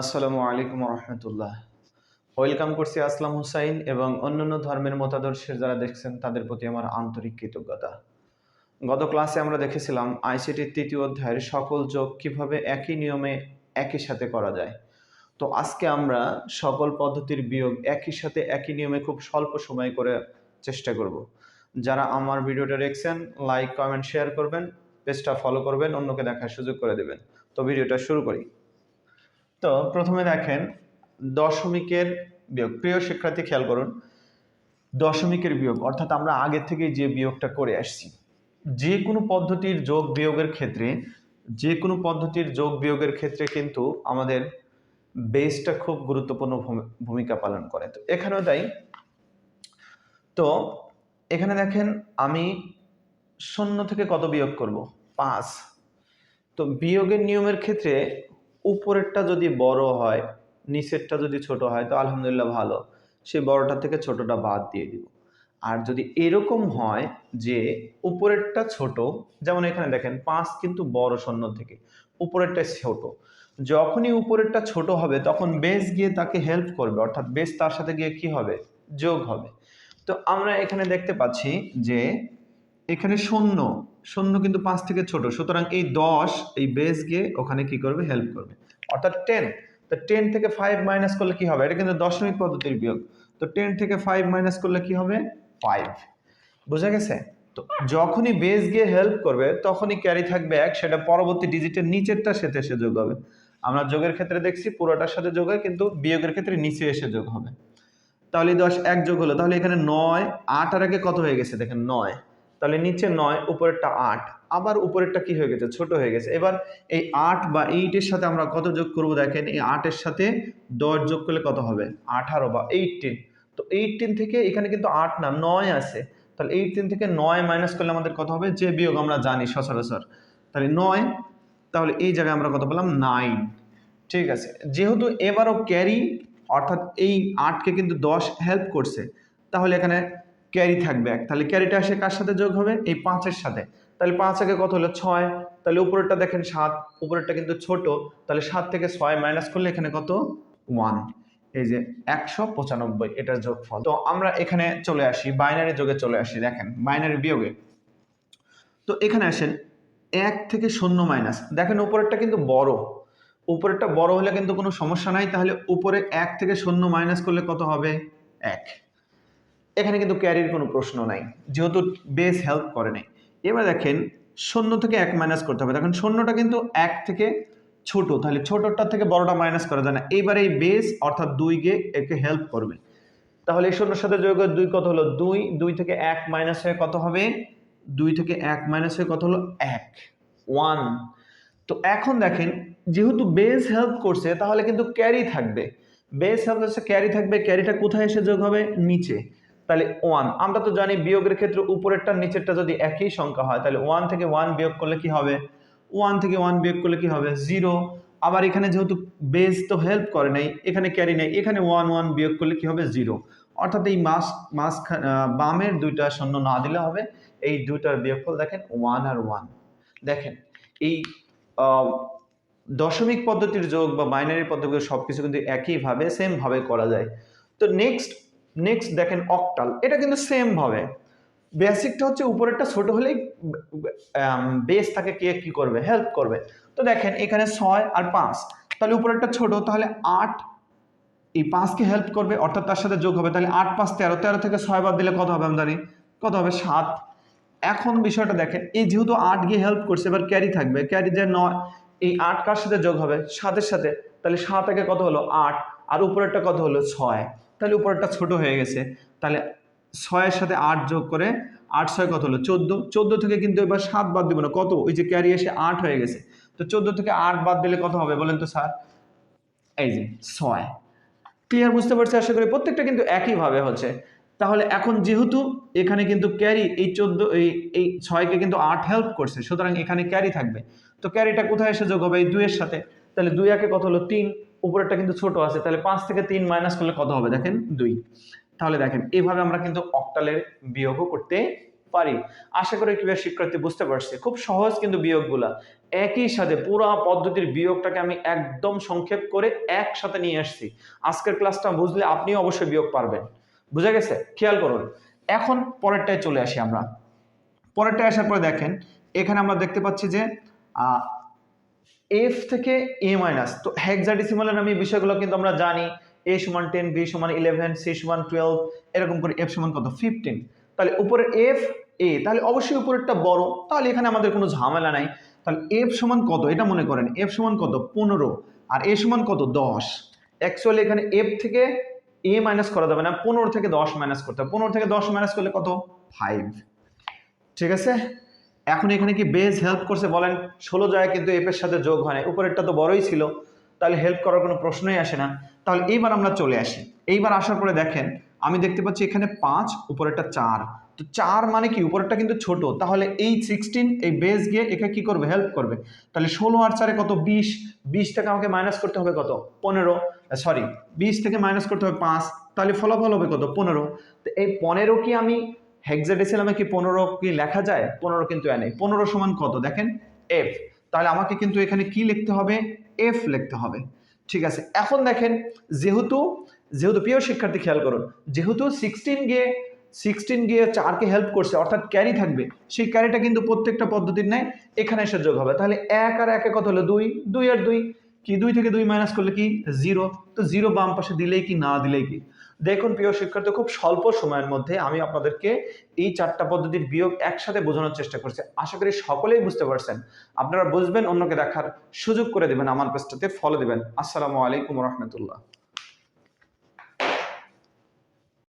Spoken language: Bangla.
আসসালামু আলাইকুম রহমতুল্লাহ। ওয়েলকাম করছি আসলাম হুসাইন এবং অন্যান্য ধর্মের মতাদর্শের যারা দেখছেন তাদের প্রতি আমার আন্তরিক কৃতজ্ঞতা। গত ক্লাসে আমরা দেখেছিলাম আইসিটির তৃতীয় অধ্যায়ের সকল যোগ কিভাবে একই নিয়মে একই সাথে করা যায়। তো আজকে আমরা সকল পদ্ধতির বিয়োগ একই সাথে একই নিয়মে খুব স্বল্প সময় করে চেষ্টা করব। যারা আমার ভিডিওটা দেখছেন লাইক কমেন্ট শেয়ার করবেন, পেজটা ফলো করবেন, অন্যকে দেখার সুযোগ করে দেবেন। তো ভিডিওটা শুরু করি। তো প্রথমে দেখেন দশমিকের বিয়োগ। প্রিয় শিক্ষার্থী খেয়াল করুন, দশমিকের বিয়োগ অর্থাৎ আমরা আগে থেকে যে বিয়োগটা করে আসছি, যে কোনো পদ্ধতির যোগ বিয়োগের ক্ষেত্রে কিন্তু আমাদের বেসটা খুব গুরুত্বপূর্ণ ভূমিকা পালন করে। তো এখানেও তাই। তো এখানে দেখেন আমি 0 থেকে কত বিয়োগ করব? 5। তো বিয়োগের নিয়মের ক্ষেত্রে উপরেরটা যদি বড় হয়, নিচেরটা যদি ছোট হয় তো আলহামদুলিল্লাহ ভালো, সেই বড়টা থেকে ছোটটা বাদ দিয়ে দিব। আর যদি এরকম হয় যে উপরেরটা ছোট, যেমন এখানে দেখেন 5 কিন্তু বড় 0 থেকে, উপরেরটা ছোট, যখনই উপরেরটা ছোট হবে তখন বেস গিয়ে তাকে হেল্প করবে, অর্থাৎ বেস তার সাথে গিয়ে কি হবে? যোগ হবে। তো আমরা এখানে দেখতে পাচ্ছি যে এখানে 0 কিন্তু 5 থেকে ছোট, সুতরাং এই 10 এই বেস গিয়ে ওখানে কি করবে? হেল্প করবে, অর্থাৎ 10। তো 10 থেকে 5 মাইনাস করলে কি হবে? এটা কিন্তু দশমিক পদ্ধতির বিয়োগ। তো 10 থেকে 5 মাইনাস করলে কি হবে? 5। বুঝা গেছে? তো যখনই বেস গিয়ে হেল্প করবে তখনই ক্যারি থাকবে 1, সেটা পরবর্তী ডিজিটের নিচেরটার সাথে এসে যোগ হবে। আমরা যোগের ক্ষেত্রে দেখছি পুরোটার সাথে যোগ হয়, কিন্তু বিয়োগের ক্ষেত্রে নিচে এসে যোগ হবে। তাহলে 10 1 যোগ হলো, তাহলে এখানে 9, 8 আর আগে কত হয়ে গেছে দেখেন? 9। তাহলে নিচে 9, উপরেরটা 8, আবার উপরেরটা কি হয়ে গেছে? ছোট হয়ে গেছে। এবার এই 8 বা 8 এর সাথে আমরা কত যোগ করব দেখেন? এই 8 এর সাথে 10 যোগ করলে কত হবে? 18 বা 18। তো 18 থেকে এখানে কিন্তু 8 না 9 আছে, তাহলে 18 থেকে 9 মাইনাস করলে আমাদের কত হবে? যে বিয়োগ আমরা জানি সচরাচর, তাহলে 9। তাহলে এই জায়গায় আমরা কত পেলাম? 9। ঠিক আছে, যেহেতু এবারও ক্যারি, অর্থাৎ এই 8কে কিন্তু 10 হেল্প করছে, তাহলে এখানে ক্যারি থাকবে 1। তাহলে ক্যারিটা আসে কার সাথে যোগ হবে? এই 5 এর সাথে। তাহলে 5 আগে কত হলো? 6। তাহলে উপরেরটা দেখেন 7, উপরেরটা কিন্তু ছোট, তাহলে 7 থেকে 6 মাইনাস করলে এখানে কত? 1। এই যে 195 এটার যোগফল। তো আমরা এখানে চলে আসি, বাইনারি যোগে চলে আসি। দেখেন বাইনারি বিয়োগে, তো এখানে আসেন 1 থেকে 0 মাইনাস, দেখেন উপরেরটা কিন্তু বড়, উপরেরটা বড় হলে কিন্তু কোনো সমস্যা নাই। তাহলে উপরে 1 থেকে 0 মাইনাস করলে কত হবে? 1। এখানে কিন্তু ক্যারির কোনো প্রশ্ন নাই, যেহেতু বেস হেল্প করে নাই। এবার দেখেন 0 থেকে 1 মাইনাস করতে হবে। দেখেন 0টা কিন্তু 1 থেকে ছোট, তাহলে ছোটটা থেকে বড়টা মাইনাস করা যায় না। এইবার এই বেস অর্থাৎ 2 গিয়ে একে হেল্প করবে। তাহলে এই 0 সাথে যোগ করে 2 কত হলো? 2। 2 থেকে 1 মাইনাস হয়ে কত হবে? 2 থেকে 1 মাইনাস হয়ে কত হলো? 1। 1। তো এখন দেখেন, যেহেতু বেস হেল্প করছে তাহলে কিন্তু ক্যারি থাকবে। বেস হেল্প করছে, ক্যারি থাকবে। ক্যারিটা কোথায় এসে যোগ হবে? নিচে। তাহলে 1। আমরা তো জানি বিয়োগের ক্ষেত্রে উপরেরটা নিচেরটা যদি একই সংখ্যা হয় তাহলে 1 থেকে 1 বিয়োগ করলে কি হবে? 1 থেকে 1 বিয়োগ করলে কি হবে? 0। আবার এখানে যেহেতু বেস তো হেল্প করে নাই, এখানে ক্যারি নেই, এখানে 1 1 বিয়োগ করলে কি হবে? 0। অর্থাৎ এই বামের দুইটা শূন্য না দিলে হবে। এই দুইটার বিয়োগফল দেখেন 1 আর 1। দেখেন এই দশমিক পদ্ধতির যোগ বা বাইনারি পদ্ধতির সবকিছু কিন্তু একইভাবে সেম ভাবে করা যায়। তো নেক্সট দেখেন অক্টাল, এটা কিন্তু সেম ভাবে। বেসিকটা হচ্ছে উপরেরটা ছোট হলেই বেস তাকে কে কি করবে? হেল্প করবে। তো দেখেন এখানে 6 আর 5, তাহলে উপরেরটা ছোট, তাহলে 8 এই 5 কে হেল্প করবে, অর্থাৎ তার সাথে যোগ হবে। তাহলে 8 5 13, 13 থেকে 6 বাদ দিলে কত হবে? আমরা জানি কত হবে? 7। এখন বিষয়টা দেখেন, এই যেহেতু 8 গিয়ে হেল্প করছে, এবার ক্যারি থাকবে। ক্যারি যে 9, এই 8 কার সাথে যোগ হবে? 7 এর সাথে। তাহলে 7 আগে কত হলো? 8, আর উপরেরটা কত হলো? 6। তাহলে উপরেরটা ছোট হয়ে গেছে। তাহলে 6 এর সাথে 8 যোগ করে 8 6 কত হলো? 14। 14 থেকে কিন্তু এবার 7 বাদ দিব না, কত? ওই যে ক্যারি এসে 8 হয়ে গেছে। তো 14 থেকে 8 বাদ দিলে কত হবে বলেন তো স্যার? এই যে 6। ক্লিয়ার? বুঝতে পারছি আশা করি। প্রত্যেকটা কিন্তু একইভাবে হচ্ছে। তাহলে এখন যেহেতু এখানে কিন্তু ক্যারি এই 14 এই 6 কে কিন্তু 8 হেল্প করছে, সুতরাং এখানে ক্যারি থাকবে। তো ক্যারিটা কোথায় এসে যোগ হবে? এই 2 এর সাথে। তাহলে 2 একে কত হলো? 3। উপরেরটা কিন্তু ছোট আছে, তাহলে 5 থেকে 3 মাইনাস করলে কত হবে? দেখেন 2। তাহলে দেখেন এইভাবে আমরা কিন্তু অক্টালের বিয়োগও করতে পারি। আশা করি প্রিয় শিক্ষার্থী বুঝতে পারছি, খুব সহজ কিন্তু বিয়োগগুলা। একই সাথে পুরো পদ্ধতির বিয়োগটাকে আমি একদম সংক্ষেপ করে একসাথে নিয়ে আসছি। আজকের ক্লাসটা বুঝলে আপনিও অবশ্যই বিয়োগ পারবেন। বুঝা গেছে? খেয়াল করুন। এখন পরেরটায় চলে আসি আমরা। পরেরটায় আসার পরে দেখেন এখানে আমরা দেখতে পাচ্ছি যে এফ থেকে এ মাইনাস, তো হেক্সাডেসিমালের আমি বিষয়গুলো কিন্তু আমরা জানি। এ সমান 10, বি সমান 11, সি সমান 12, এরকম করে এফ সমান কত 15। তাহলে উপরে এফ এ, তাহলে অবশ্যই উপরেরটা বড়, তাহলে এখানে আমাদের কোনো ঝামেলা নাই। তাহলে এফ সমান কত এটা মনে করেন, এফ সমান কত 15 আর এ সমান কত 10। অ্যাকচুয়ালি এখানে এফ থেকে এ মাইনাস করা যাবে না, 15 থেকে 10 মাইনাস করতে হবে। 15 থেকে 10 মাইনাস করলে কত 5। ঠিক আছে, এখন এখানে কি বেজ হেল্প করছে বলেন? 16 যায় কিন্তু এফ এর সাথে যোগ হয় না, উপরেরটা তো বড়ই ছিল, তাহলে হেল্প করার কোনো প্রশ্নই আসে না। তাহলে এইবার আমরা চলে আসি। এইবার আসার পরে দেখেন আমি দেখতে পাচ্ছি এখানে 5, উপরেরটা 4। তো 4 মানে কি উপরেরটা কিন্তু ছোট, তাহলে এই 16 এই বেজ গিয়ে এখানে কি করবে, হেল্প করবে। তাহলে 16 আর 4 কত 20, 20 থেকে আমাকে মাইনাস করতে হবে কত 15, সরি 20 থেকে মাইনাস করতে হবে 5, তাহলে ফলাফল হবে কত 15। তো এই 15 কি আমি হেক্সাডেসিমালে কি 15 কি লেখা যায়? 15 কিন্তু নেই। 15 সমান কত দেখেন এফ, তাহলে আমাকে কিন্তু এখানে কি লিখতে হবে, এফ লিখতে হবে। ঠিক আছে, এখন দেখেন যেহেতু প্রিয় শিক্ষার্থী খেয়াল করুন, যেহেতু 16 গিয়ে 4কে হেল্প করছে অর্থাৎ ক্যারি থাকবে, সেই ক্যারিটা কিন্তু প্রত্যেকটা পদ্ধতির ন্যায় এখানে এসে যোগ হবে। তাহলে 1 আর 1 কত হলো 2, 2 আর 2 কি 2 থেকে 2 মাইনাস করলে কি 0। তো 0 বাম পাশে দিলেই কি না দিলেই কি। দেখুন প্রিয় শিক্ষার্থী, খুব স্বল্প সময়ের মধ্যে আমি আপনাদেরকে এই 4টা পদ্ধতির বিয়োগ একসাথে বোঝানোর চেষ্টা করছি। আশা করি সকলেই বুঝতে পারছেন। আপনারা বুঝবেন, অন্যকে দেখার সুযোগ করে দেবেন, আমার পেজটাতে ফলো দিবেন। আসসালামু আলাইকুম রহমতুল্লাহ।